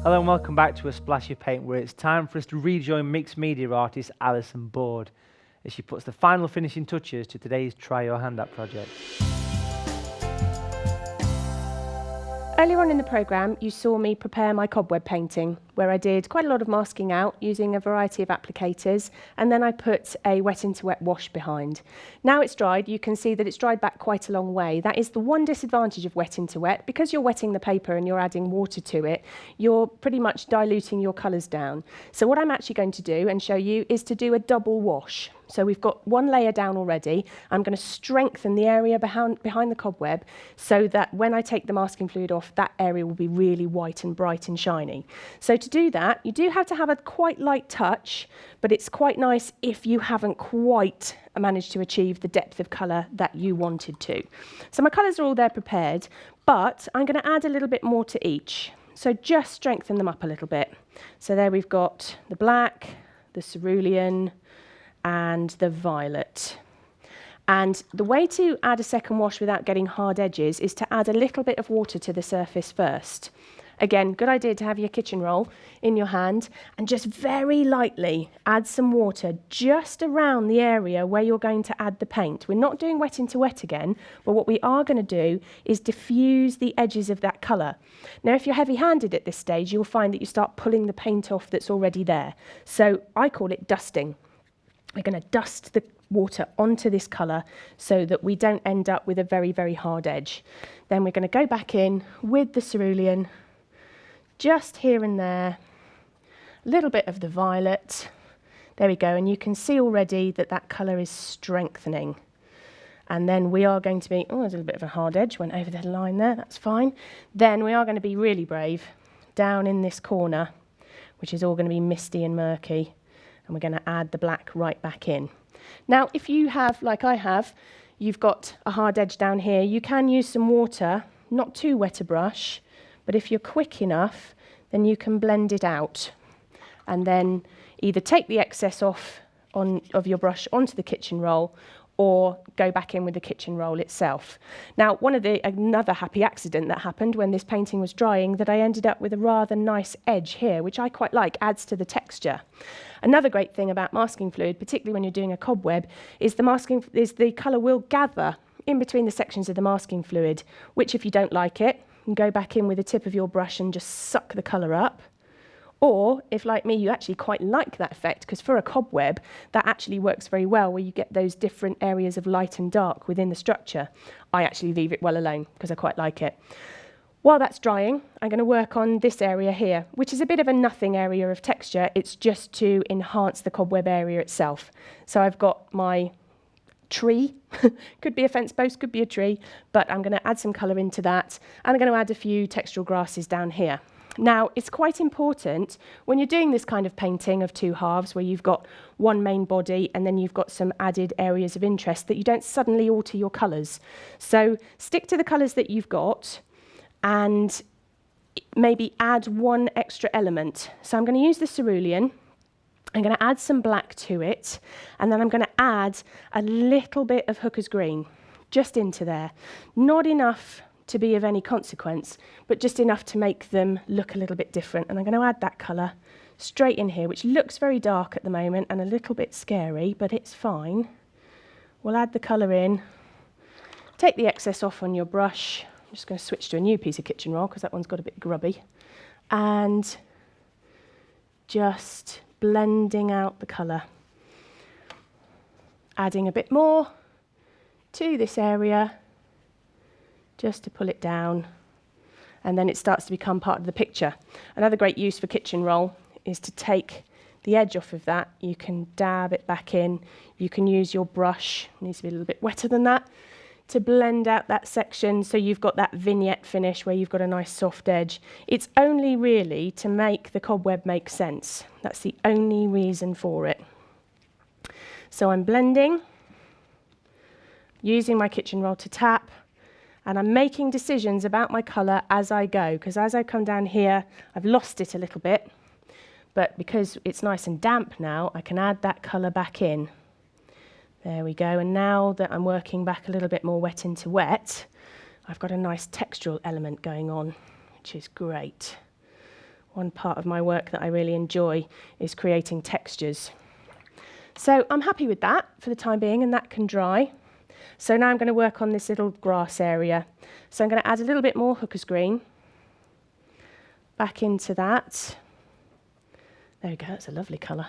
Hello and welcome back to A Splash of Paint, where it's time for us to rejoin mixed media artist Alison Board as she puts the final finishing touches to today's Try Your Hand At project. Earlier on in the programme, you saw me prepare my cobweb painting, where I did quite a lot of masking out using a variety of applicators, and then I put a wet into wet wash behind. Now it's dried, you can see that it's dried back quite a long way. That is the one disadvantage of wet into wet. Because you're wetting the paper and you're adding water to it, you're pretty much diluting your colours down. So what I'm actually going to do and show you is to do a double wash. So we've got one layer down already. I'm going to strengthen the area behind the cobweb so that when I take the masking fluid off, that area will be really white and bright and shiny. So to do that, you do have to have a quite light touch, but it's quite nice if you haven't quite managed to achieve the depth of colour that you wanted to. So my colours are all there prepared, but I'm going to add a little bit more to each. So just strengthen them up a little bit. So there we've got the black, the cerulean, and the violet. And the way to add a second wash without getting hard edges is to add a little bit of water to the surface first. Again, good idea to have your kitchen roll in your hand and just very lightly add some water just around the area where you're going to add the paint. We're not doing wet into wet again, but what we are going to do is diffuse the edges of that colour. Now, if you're heavy-handed at this stage, you'll find that you start pulling the paint off that's already there. So I call it dusting. We're going to dust the water onto this colour so that we don't end up with a very, very hard edge. Then we're going to go back in with the cerulean, just here and there, a little bit of the violet. There we go, and you can see already that that colour is strengthening. And then we are going to be, oh, there's a little bit of a hard edge, went over the line there, that's fine. Then we are going to be really brave down in this corner, which is all going to be misty and murky. And we're going to add the black right back in. Now, if you have, like I have, you've got a hard edge down here, you can use some water, not too wet a brush, but if you're quick enough, then you can blend it out. And then either take the excess off of your brush onto the kitchen roll, or go back in with the kitchen roll itself. Now, another happy accident that happened when this painting was drying, that I ended up with a rather nice edge here, which I quite like, adds to the texture. Another great thing about masking fluid, particularly when you're doing a cobweb, is the colour will gather in between the sections of the masking fluid, which if you don't like it, you can go back in with the tip of your brush and just suck the colour up. Or, if like me, you actually quite like that effect, because for a cobweb, that actually works very well, where you get those different areas of light and dark within the structure. I actually leave it well alone, because I quite like it. While that's drying, I'm going to work on this area here, which is a bit of a nothing area of texture. It's just to enhance the cobweb area itself. So I've got my tree, could be a fence post, could be a tree, but I'm going to add some colour into that, and I'm going to add a few textural grasses down here. Now, it's quite important when you're doing this kind of painting of two halves, where you've got one main body and then you've got some added areas of interest, that you don't suddenly alter your colours. So stick to the colours that you've got and maybe add one extra element. So I'm going to use the cerulean. I'm going to add some black to it, and then I'm going to add a little bit of Hooker's green just into there. Not enough to be of any consequence, but just enough to make them look a little bit different. And I'm going to add that colour straight in here, which looks very dark at the moment and a little bit scary, but it's fine. We'll add the colour in, take the excess off on your brush. I'm just going to switch to a new piece of kitchen roll because that one's got a bit grubby. And just blending out the colour. Adding a bit more to this area, just to pull it down, and then it starts to become part of the picture. Another great use for kitchen roll is to take the edge off of that. You can dab it back in. You can use your brush, it needs to be a little bit wetter than that, to blend out that section so you've got that vignette finish where you've got a nice soft edge. It's only really to make the cobweb make sense. That's the only reason for it. So I'm blending, using my kitchen roll to tap, and I'm making decisions about my colour as I go, because as I come down here, I've lost it a little bit, but because it's nice and damp now, I can add that colour back in. There we go, and now that I'm working back a little bit more wet into wet, I've got a nice textural element going on, which is great. one part of my work that I really enjoy is creating textures. So I'm happy with that for the time being, and that can dry. So now I'm going to work on this little grass area. So I'm going to add a little bit more hooker's green back into that. There we go, that's a lovely colour.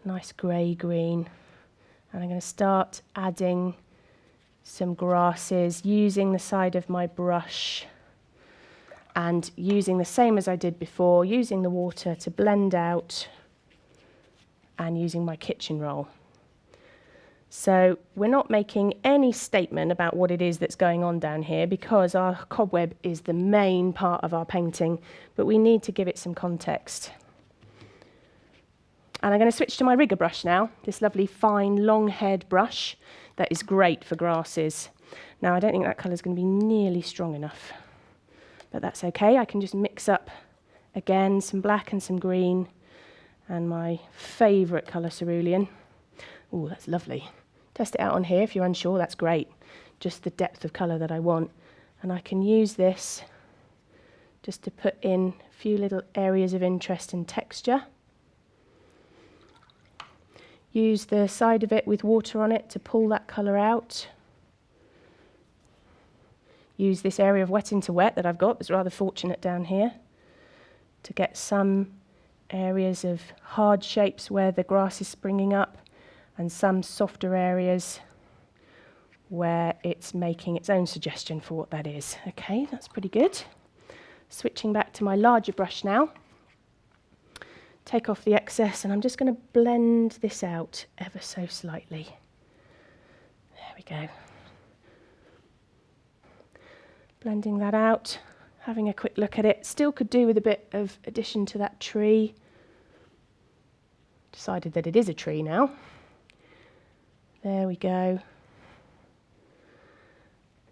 Nice grey green. And I'm going to start adding some grasses, using the side of my brush and using the same as I did before, using the water to blend out and using my kitchen roll. So we're not making any statement about what it is that's going on down here because our cobweb is the main part of our painting, but we need to give it some context. And I'm going to switch to my rigger brush now, this lovely fine long haired brush that is great for grasses. Now I don't think that colour is going to be nearly strong enough, but that's okay. I can just mix up again some black and some green and my favourite colour, cerulean. Oh, that's lovely. Test it out on here if you're unsure, that's great. Just the depth of colour that I want. And I can use this just to put in a few little areas of interest and texture. Use the side of it with water on it to pull that colour out. Use this area of wet into wet that I've got, that's rather fortunate down here, to get some areas of hard shapes where the grass is springing up and some softer areas where it's making its own suggestion for what that is. Okay, that's pretty good. Switching back to my larger brush now. Take off the excess and I'm just going to blend this out ever so slightly. There we go. Blending that out, having a quick look at it. Still could do with a bit of addition to that tree. Decided that it is a tree now. There we go.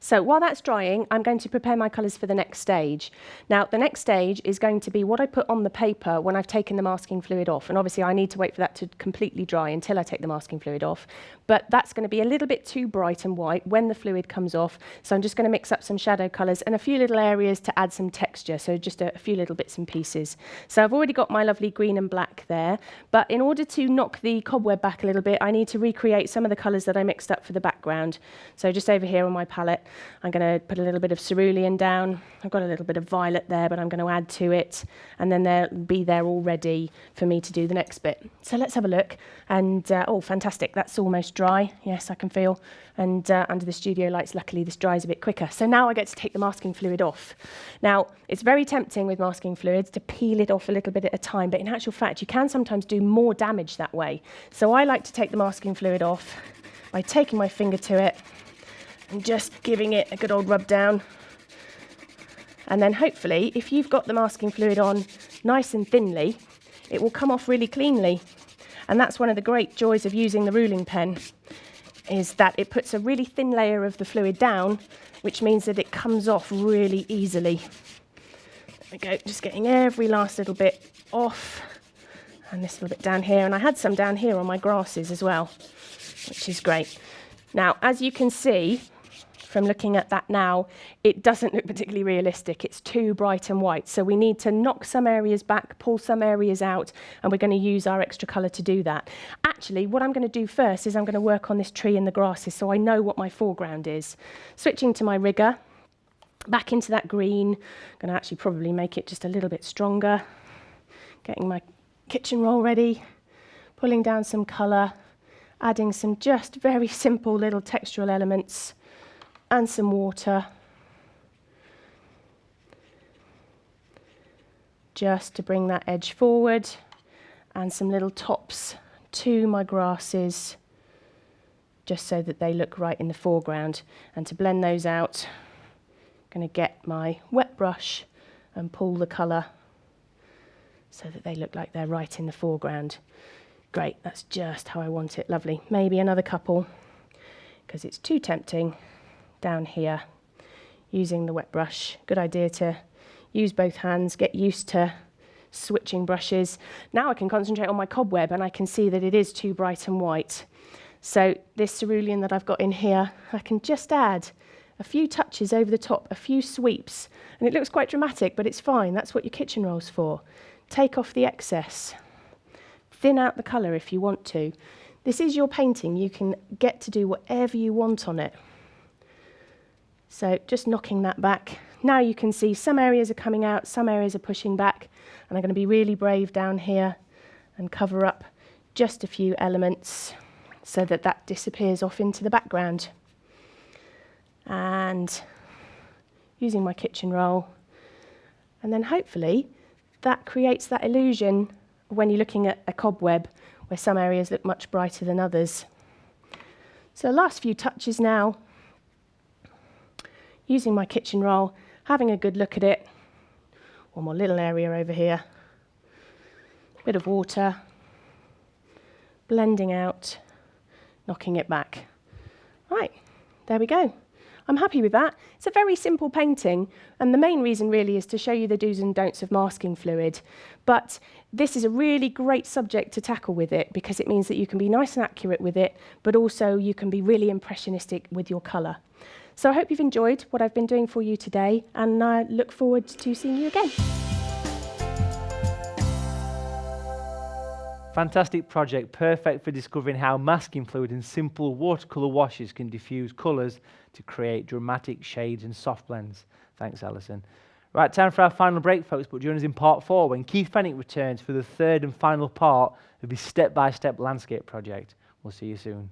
So while that's drying, I'm going to prepare my colours for the next stage. Now, the next stage is going to be what I put on the paper when I've taken the masking fluid off. And obviously, I need to wait for that to completely dry until I take the masking fluid off. But that's going to be a little bit too bright and white when the fluid comes off. So I'm just going to mix up some shadow colours and a few little areas to add some texture. So just a few little bits and pieces. So I've already got my lovely green and black there. But in order to knock the cobweb back a little bit, I need to recreate some of the colours that I mixed up for the background. So just over here on my palette, I'm going to put a little bit of cerulean down. I've got a little bit of violet there, but I'm going to add to it. And then they'll be there all ready for me to do the next bit. So let's have a look. And, oh, fantastic. That's almost dry. Yes, I can feel. And under the studio lights, luckily, this dries a bit quicker. So now I get to take the masking fluid off. Now, it's very tempting with masking fluids to peel it off a little bit at a time. But in actual fact, you can sometimes do more damage that way. So I like to take the masking fluid off by taking my finger to it and just giving it a good old rub down. And then hopefully, if you've got the masking fluid on nice and thinly, it will come off really cleanly. And that's one of the great joys of using the ruling pen, is that it puts a really thin layer of the fluid down, which means that it comes off really easily. There we go, just getting every last little bit off. And this little bit down here. And I had some down here on my grasses as well, which is great. Now, as you can see, from looking at that now, it doesn't look particularly realistic. It's too bright and white. So we need to knock some areas back, pull some areas out, and we're going to use our extra colour to do that. Actually, what I'm going to do first is I'm going to work on this tree and the grasses so I know what my foreground is. Switching to my rigger, back into that green. I'm going to actually probably make it just a little bit stronger. Getting my kitchen roll ready, pulling down some colour, adding some just very simple little textural elements, and some water, just to bring that edge forward, and some little tops to my grasses, just so that they look right in the foreground. And to blend those out, I'm going to get my wet brush and pull the colour so that they look like they're right in the foreground. Great, that's just how I want it, lovely. Maybe another couple, because it's too tempting down here, using the wet brush. Good idea to use both hands, get used to switching brushes. Now I can concentrate on my cobweb and I can see that it is too bright and white. So this cerulean that I've got in here, I can just add a few touches over the top, a few sweeps. And it looks quite dramatic, but it's fine. That's what your kitchen roll's for. Take off the excess. Thin out the colour if you want to. This is your painting. You can get to do whatever you want on it. So just knocking that back. Now you can see some areas are coming out, some areas are pushing back. And I'm going to be really brave down here and cover up just a few elements so that that disappears off into the background. And using my kitchen roll. And then hopefully that creates that illusion when you're looking at a cobweb where some areas look much brighter than others. So the last few touches now, using my kitchen roll, having a good look at it. One more little area over here. Bit of water, blending out, knocking it back. Right, there we go. I'm happy with that. It's a very simple painting, and the main reason really is to show you the do's and don'ts of masking fluid. But this is a really great subject to tackle with it because it means that you can be nice and accurate with it, but also you can be really impressionistic with your colour. So I hope you've enjoyed what I've been doing for you today, and I look forward to seeing you again. Fantastic project, perfect for discovering how masking fluid and simple watercolour washes can diffuse colours to create dramatic shades and soft blends. Thanks, Alison. Right, time for our final break, folks, but join us in part 4 when Keith Fenwick returns for the third and final part of his step-by-step landscape project. We'll see you soon.